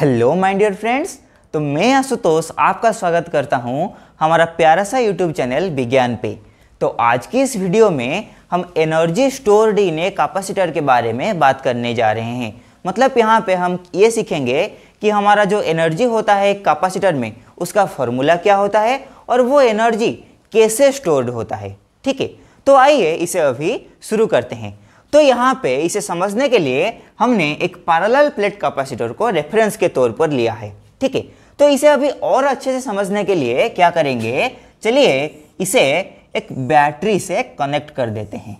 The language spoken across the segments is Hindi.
Hello my dear friends. तो मैं आशुतोष आपका स्वागत करता हूं हमारा प्यारा सा यूट्यूब चैनल विज्ञान पे। तो आज की इस वीडियो में हम energy stored in a capacitor के बारे में बात करने जा रहे हैं। मतलब यहाँ पे हम ये सीखेंगे कि हमारा जो एनर्जी होता है एक कैपेसिटर में उसका फॉर्मूला क्या होता है और वो एनर्जी कैसे स्टोर्ड होता है। ठीक है, तो आइए इसे अभी शुरू करते हैं। तो यहाँ पे इसे समझने के लिए हमने एक पैरेलल प्लेट कैपेसिटर को रेफरेंस के तौर पर लिया है। ठीक है, तो इसे अभी और अच्छे से समझने के लिए क्या करेंगे, चलिए इसे एक बैटरी से कनेक्ट कर देते हैं।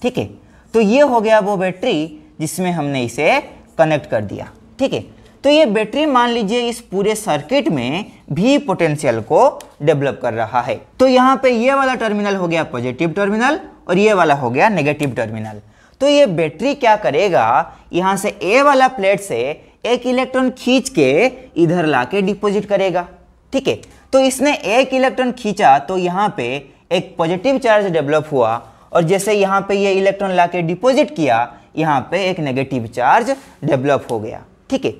ठीक है, तो ये हो गया वो बैटरी जिसमें हमने इसे कनेक्ट कर दिया। ठीक है, तो ये बैटरी मान लीजिए इस पूरे सर्किट में भी पोटेंशियल को डेवलप कर रहा है। तो यहाँ पे ये वाला टर्मिनल हो गया पॉजिटिव टर्मिनल और ये वाला हो गया नेगेटिव टर्मिनल। तो ये बैटरी क्या करेगा, यहाँ से ए वाला प्लेट से एक इलेक्ट्रॉन खींच के इधर लाके डिपॉजिट करेगा। ठीक है, तो इसने एक इलेक्ट्रॉन खींचा तो यहाँ पे एक पॉजिटिव चार्ज डेवलप हुआ और जैसे यहाँ पे ये इलेक्ट्रॉन लाके डिपॉजिट किया यहाँ पे एक नेगेटिव चार्ज डेवलप हो गया। ठीक है,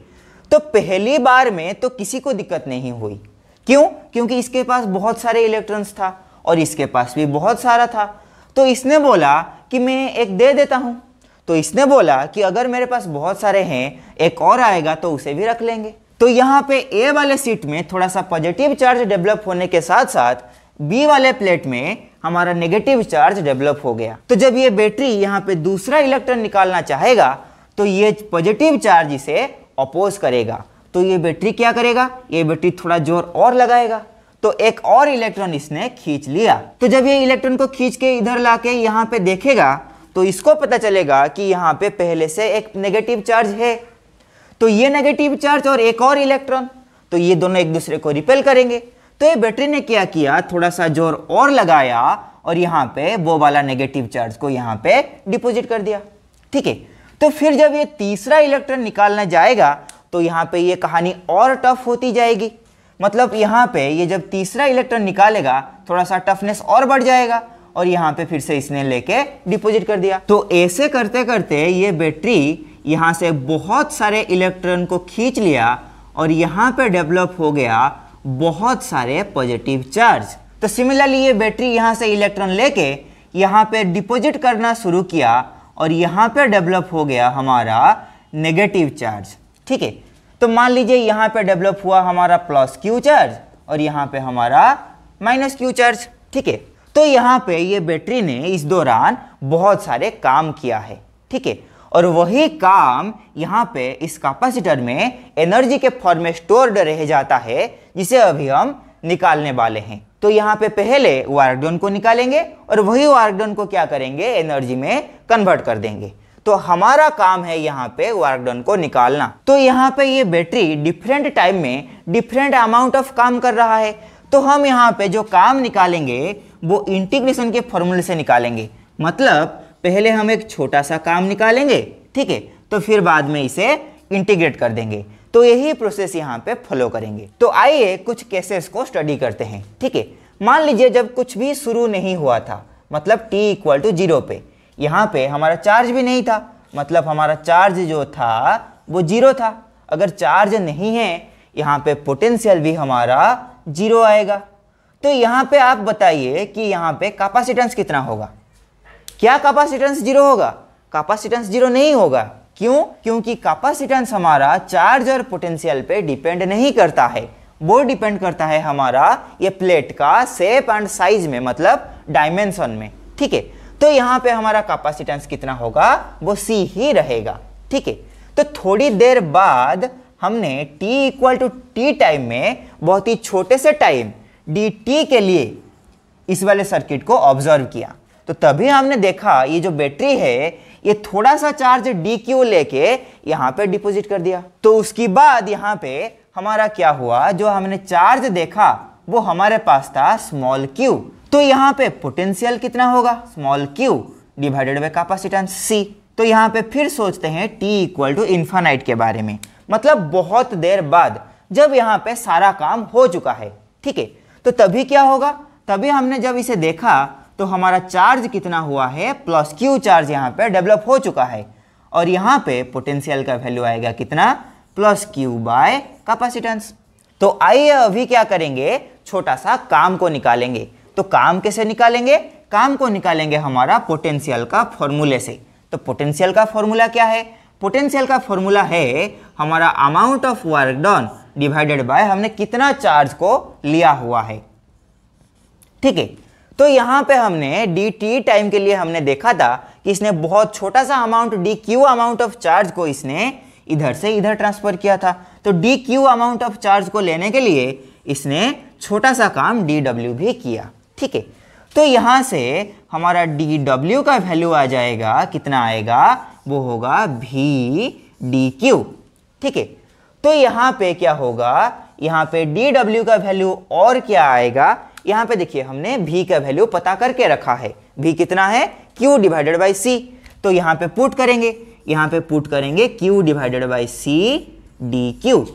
तो पहली बार में तो किसी को दिक्कत नहीं हुई। क्यों? क्योंकि इसके पास बहुत सारे इलेक्ट्रॉन्स था और इसके पास भी बहुत सारा था। तो इसने बोला कि मैं एक दे देता हूं। तो इसने बोला कि अगर मेरे पास बहुत सारे हैं, एक और आएगा तो उसे भी रख लेंगे। तो यहाँ पे ए वाले सीट में थोड़ा सा पॉजिटिव चार्ज डेवलप होने के साथ साथ बी वाले प्लेट में हमारा नेगेटिव चार्ज डेवलप हो गया। तो जब ये बैटरी यहाँ पे दूसरा इलेक्ट्रॉन निकालना चाहेगा तो ये पॉजिटिव चार्ज इसे अपोज करेगा। तो ये बैटरी क्या करेगा, ये बैटरी थोड़ा जोर और लगाएगा तो एक और इलेक्ट्रॉन इसने खींच लिया। तो जब ये इलेक्ट्रॉन को खींच के इधर लाके यहाँ पे देखेगा तो इसको पता चलेगा कि यहाँ पे पहले से एक नेगेटिव चार्ज है। तो ये नेगेटिव चार्ज और एक और इलेक्ट्रॉन, तो ये दोनों एक दूसरे को रिपेल करेंगे। तो ये बैटरी ने क्या किया, थोड़ा सा जोर और लगाया और यहाँ पे वो वाला नेगेटिव चार्ज को यहाँ पे डिपॉजिट कर दिया। ठीक है, तो फिर जब ये तीसरा इलेक्ट्रॉन निकालने जाएगा तो यहाँ पे ये कहानी और टफ होती जाएगी। मतलब यहाँ पे ये जब तीसरा इलेक्ट्रॉन निकालेगा थोड़ा सा टफनेस और बढ़ जाएगा और यहाँ पे फिर से इसने लेके डिपॉजिट कर दिया। तो ऐसे करते करते ये बैटरी यहाँ से बहुत सारे इलेक्ट्रॉन को खींच लिया और यहाँ पे डेवलप हो गया बहुत सारे पॉजिटिव चार्ज। तो सिमिलरली ये बैटरी यहाँ से इलेक्ट्रॉन लेके यहाँ पे डिपॉजिट करना शुरू किया और यहाँ पे डेवलप हो गया हमारा नेगेटिव चार्ज। ठीक है, तो मान लीजिए यहाँ पे डेवलप हुआ हमारा प्लस क्यू चार्ज और यहाँ पे हमारा माइनस क्यू चार्ज। ठीक है, तो यहाँ पे ये बैटरी ने इस दौरान बहुत सारे काम किया है। ठीक है, और वही काम यहाँ पे इस कैपेसिटर में एनर्जी के फॉर्म में स्टोर्ड रह जाता है जिसे अभी हम निकालने वाले हैं। तो यहाँ पे पहले वर्क डन को निकालेंगे और वही वर्क डन को क्या करेंगे, एनर्जी में कन्वर्ट कर देंगे। तो हमारा काम है यहाँ पे वर्क डन को निकालना। तो यहाँ पे ये बैटरी डिफरेंट टाइम में डिफरेंट अमाउंट ऑफ काम कर रहा है। तो हम यहाँ पे जो काम निकालेंगे वो इंटीग्रेशन के फॉर्मूले से निकालेंगे। मतलब पहले हम एक छोटा सा काम निकालेंगे, ठीक है, तो फिर बाद में इसे इंटीग्रेट कर देंगे। तो यही प्रोसेस यहाँ पे फॉलो करेंगे। तो आइए कुछ केसेस को स्टडी करते हैं। ठीक है, मान लीजिए जब कुछ भी शुरू नहीं हुआ था, मतलब t इक्वल टू 0 पे, यहाँ पे हमारा चार्ज भी नहीं था, मतलब हमारा चार्ज जो था वो 0 था। अगर चार्ज नहीं है यहाँ पे पोटेंशियल भी हमारा 0 आएगा। तो यहाँ पे आप बताइए कि यहाँ पे कैपेसिटेंस कितना होगा। क्या कैपेसिटेंस 0 होगा? कैपेसिटेंस 0 नहीं होगा। क्यों? क्योंकि कैपेसिटेंस हमारा चार्ज और पोटेंशियल पे डिपेंड नहीं करता है, वो डिपेंड करता है हमारा ये प्लेट का शेप एंड साइज में, मतलब डायमेंशन में। ठीक है, तो यहाँ पे हमारा कैपेसिटेंस कितना होगा, वो C ही रहेगा। ठीक है, तो थोड़ी देर बाद हमने t equal to t time में बहुत ही छोटे से टाइम dt के लिए इस वाले सर्किट को ऑब्जर्व किया। तो तभी हमने देखा ये जो बैटरी है ये थोड़ा सा चार्ज dq लेके यहाँ पे डिपॉजिट कर दिया। तो उसके बाद यहाँ पे हमारा क्या हुआ, जो हमने चार्ज देखा वो हमारे पास था स्मॉल q। तो यहाँ पे पोटेंशियल कितना होगा, small q divided by capacitance C। तो यहाँ पे फिर सोचते हैं t इक्वल टू इन्फिनिट के बारे में, मतलब बहुत देर बाद जब यहाँ पे सारा काम हो चुका है। ठीक है, तो तभी क्या होगा, तभी हमने जब इसे देखा तो हमारा चार्ज कितना हुआ है, प्लस क्यू चार्ज यहाँ पे डेवलप हो चुका है और यहाँ पे पोटेंशियल का वैल्यू आएगा कितना, प्लस क्यू बाय कैपेसिटेंस। तो आइए अभी क्या करेंगे, छोटा सा काम को निकालेंगे। तो काम कैसे निकालेंगे, काम को निकालेंगे हमारा पोटेंशियल का फॉर्मूले से। तो पोटेंशियल का फॉर्मूला क्या है, पोटेंशियल का फॉर्मूला है हमारा amount of work done divided by हमने कितना चार्ज को लिया हुआ है। ठीक है, तो यहां पे हमने डी टी टाइम के लिए हमने देखा था कि इसने बहुत छोटा सा amount D Q amount of charge को इसने इधर से इधर ट्रांसफर किया था। तो D Q amount of charge को लेने के लिए इसने छोटा सा काम डी डब्ल्यू भी किया। ठीक है, तो यहां से हमारा डी डब्ल्यू का वैल्यू आ जाएगा, कितना आएगा, वो होगा भी डी क्यू। ठीक है, तो यहां पे क्या होगा, यहां पे डी डब्ल्यू का वैल्यू और क्या आएगा, यहां पे देखिए हमने भी का वैल्यू पता करके रखा है, भी कितना है, क्यू डिवाइडेड बाई सी। तो यहां पे पुट करेंगे, यहां पे पुट करेंगे q divided by c d q.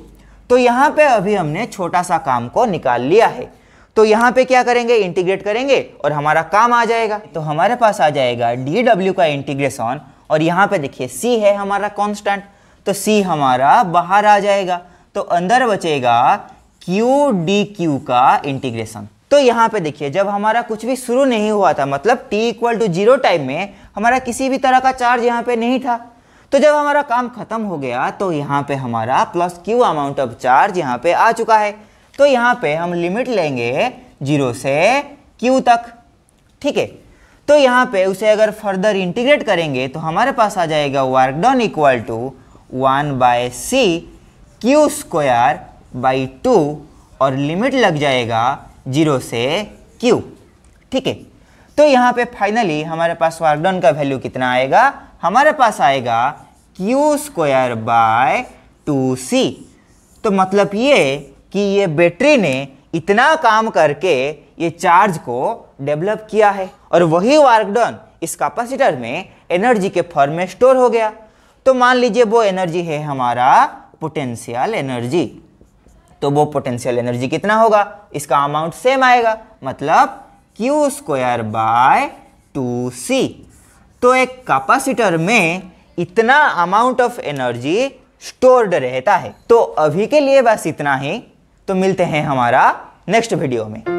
तो यहां पे अभी हमने छोटा सा काम को निकाल लिया है। तो यहां पे क्या करेंगे, इंटीग्रेट करेंगे और हमारा काम आ जाएगा। तो हमारे पास आ जाएगा डी डब्ल्यू का इंटीग्रेशन, और यहां पे देखिए सी है हमारा कांस्टेंट, तो सी हमारा बाहर आ जाएगा। तो अंदर बचेगा क्यू डी क्यू का इंटीग्रेशन। तो यहां पे देखिए जब हमारा कुछ भी शुरू नहीं हुआ था, मतलब t इक्वल टू 0 टाइम में हमारा किसी भी तरह का चार्ज यहाँ पे नहीं था। तो जब हमारा काम खत्म हो गया तो यहाँ पे हमारा plus Q amount of charge यहाँ पे आ चुका है। तो यहाँ पे हम लिमिट लेंगे 0 से q तक। ठीक है, तो यहाँ पे उसे अगर फर्दर इंटीग्रेट करेंगे तो हमारे पास आ जाएगा work done equal to 1/c q square by 2, और लिमिट लग जाएगा 0 से q। ठीक है, तो यहाँ पे फाइनली हमारे पास वर्क डन का वैल्यू कितना आएगा, हमारे पास आएगा क्यू स्क्वायर बाय 2c। तो मतलब ये कि ये बैटरी ने इतना काम करके ये चार्ज को डेवलप किया है, और वही वर्क डन इस कैपेसिटर में एनर्जी के फॉर्म में स्टोर हो गया। तो मान लीजिए वो एनर्जी है हमारा पोटेंशियल एनर्जी। तो वो पोटेंशियल एनर्जी कितना होगा, इसका अमाउंट सेम आएगा, मतलब क्यू स्क्वायर बाय 2c। तो एक कैपेसिटर में इतना अमाउंट ऑफ एनर्जी स्टोर्ड रहता है। तो अभी के लिए बस इतना ही, तो मिलते हैं हमारा नेक्स्ट वीडियो में।